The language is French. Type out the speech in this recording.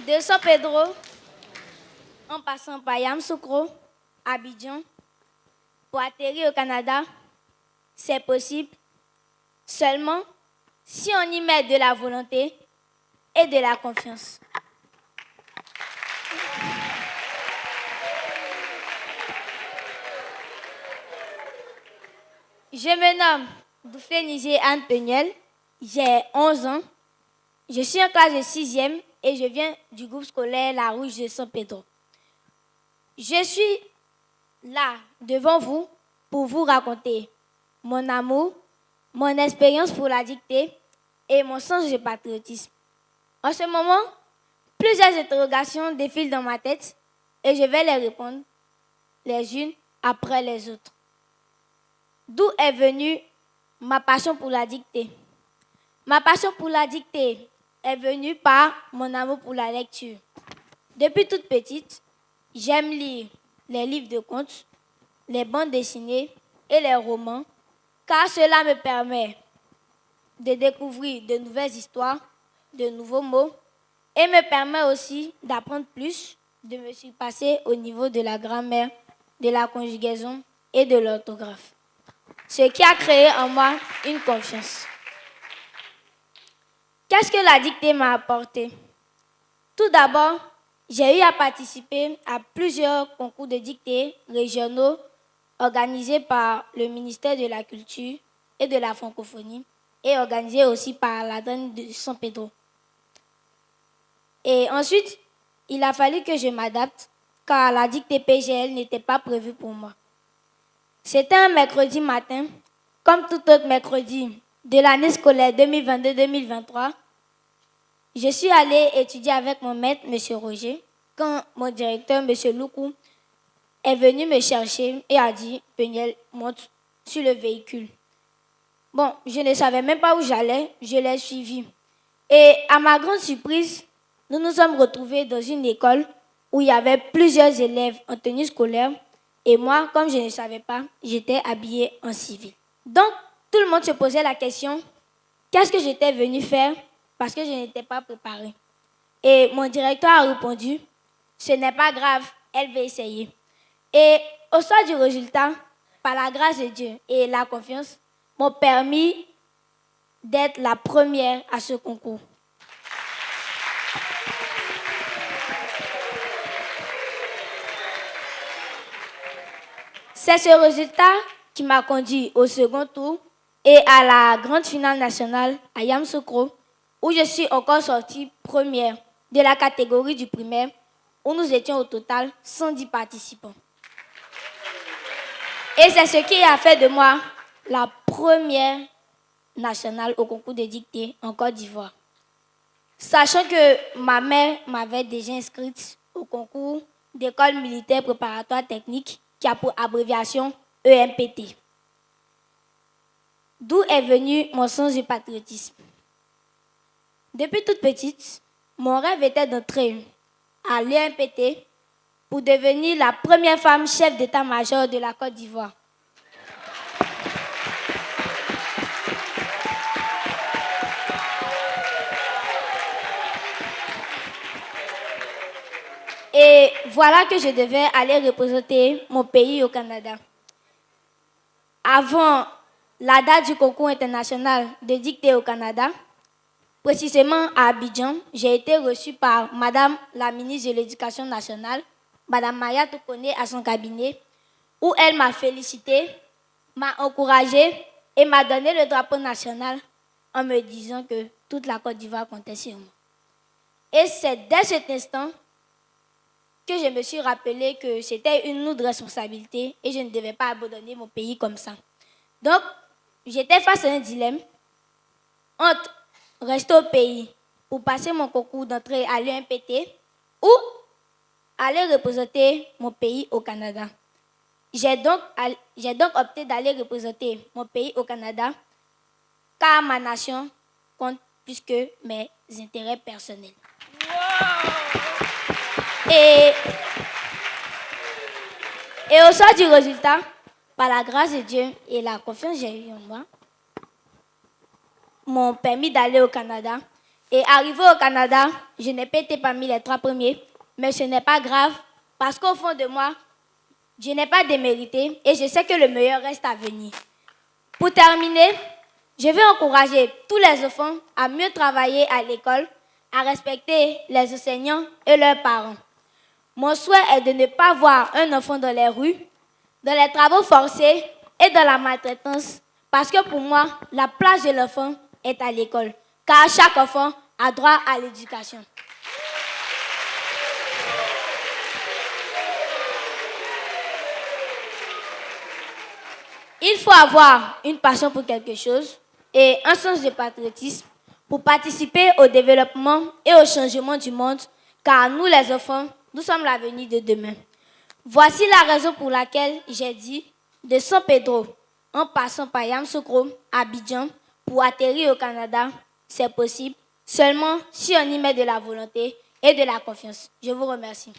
De San Pedro, en passant par Yamoussoukro, Abidjan, pour atterrir au Canada, c'est possible seulement si on y met de la volonté et de la confiance. Je me nomme Doufé Anne Peniel, j'ai 11 ans, je suis en classe de 6e et je viens du groupe scolaire La Rouge de San Pedro. Je suis là devant vous pour vous raconter mon amour, mon expérience pour la dictée et mon sens de patriotisme. En ce moment, plusieurs interrogations défilent dans ma tête et je vais les répondre les unes après les autres. D'où est venue ma passion pour la dictée? Ma passion pour la dictée est venue par mon amour pour la lecture. Depuis toute petite, j'aime lire les livres de contes, les bandes dessinées et les romans, car cela me permet de découvrir de nouvelles histoires, de nouveaux mots, et me permet aussi d'apprendre plus, de me surpasser au niveau de la grammaire, de la conjugaison et de l'orthographe. Ce qui a créé en moi une confiance. Qu'est-ce que la dictée m'a apporté? Tout d'abord, j'ai eu à participer à plusieurs concours de dictée régionaux organisés par le ministère de la Culture et de la Francophonie et organisés aussi par la donne de San Pedro. Et ensuite, il a fallu que je m'adapte car la dictée PGL n'était pas prévue pour moi. C'était un mercredi matin, comme tout autre mercredi de l'année scolaire 2022-2023. Je suis allée étudier avec mon maître, M. Roger, quand mon directeur, M. Loukou, est venu me chercher et a dit « Peniel, monte sur le véhicule ». Bon, je ne savais même pas où j'allais, je l'ai suivi. Et à ma grande surprise, nous nous sommes retrouvés dans une école où il y avait plusieurs élèves en tenue scolaire. Et moi, comme je ne savais pas, j'étais habillée en civil. Donc, tout le monde se posait la question, qu'est-ce que j'étais venue faire parce que je n'étais pas préparée. Et mon directeur a répondu, ce n'est pas grave, elle va essayer. Et au soir du résultat, par la grâce de Dieu et la confiance, m'ont permis d'être la première à ce concours. C'est ce résultat qui m'a conduit au second tour et à la grande finale nationale à Yamoussoukro, où je suis encore sortie première de la catégorie du primaire, où nous étions au total 110 participants. Et c'est ce qui a fait de moi la première nationale au concours de dictée en Côte d'Ivoire. Sachant que ma mère m'avait déjà inscrite au concours d'école militaire préparatoire technique qui a pour abréviation EMPT. D'où est venu mon sens du patriotisme. Depuis toute petite, mon rêve était d'entrer à l'EMPT pour devenir la première femme chef d'état-major de la Côte d'Ivoire. Et voilà que je devais aller représenter mon pays au Canada. Avant la date du concours international de dictée au Canada, précisément à Abidjan, j'ai été reçue par Madame la ministre de l'Éducation nationale, Madame Maya Toukone, à son cabinet, où elle m'a félicité, m'a encouragée et m'a donné le drapeau national en me disant que toute la Côte d'Ivoire comptait sur moi. Et c'est dès cet instant que je me suis rappelé que c'était une lourde responsabilité et je ne devais pas abandonner mon pays comme ça. Donc, j'étais face à un dilemme entre rester au pays pour passer mon concours d'entrée à l'UMPT ou aller représenter mon pays au Canada. J'ai donc opté d'aller représenter mon pays au Canada car ma nation compte plus que mes intérêts personnels. Wow! Et au soir du résultat, par la grâce de Dieu et la confiance que j'ai eue en moi, m'ont permis d'aller au Canada. Et arrivé au Canada, je n'ai pas été parmi les 3 premiers, mais ce n'est pas grave parce qu'au fond de moi, je n'ai pas démérité et je sais que le meilleur reste à venir. Pour terminer, je veux encourager tous les enfants à mieux travailler à l'école, à respecter les enseignants et leurs parents. Mon souhait est de ne pas voir un enfant dans les rues, dans les travaux forcés et dans la maltraitance, parce que pour moi, la place de l'enfant est à l'école, car chaque enfant a droit à l'éducation. Il faut avoir une passion pour quelque chose et un sens de patriotisme pour participer au développement et au changement du monde, car nous les enfants, nous sommes l'avenir de demain. Voici la raison pour laquelle j'ai dit de San Pedro, en passant par Yamoussoukro, Abidjan, pour atterrir au Canada, c'est possible, seulement si on y met de la volonté et de la confiance. Je vous remercie.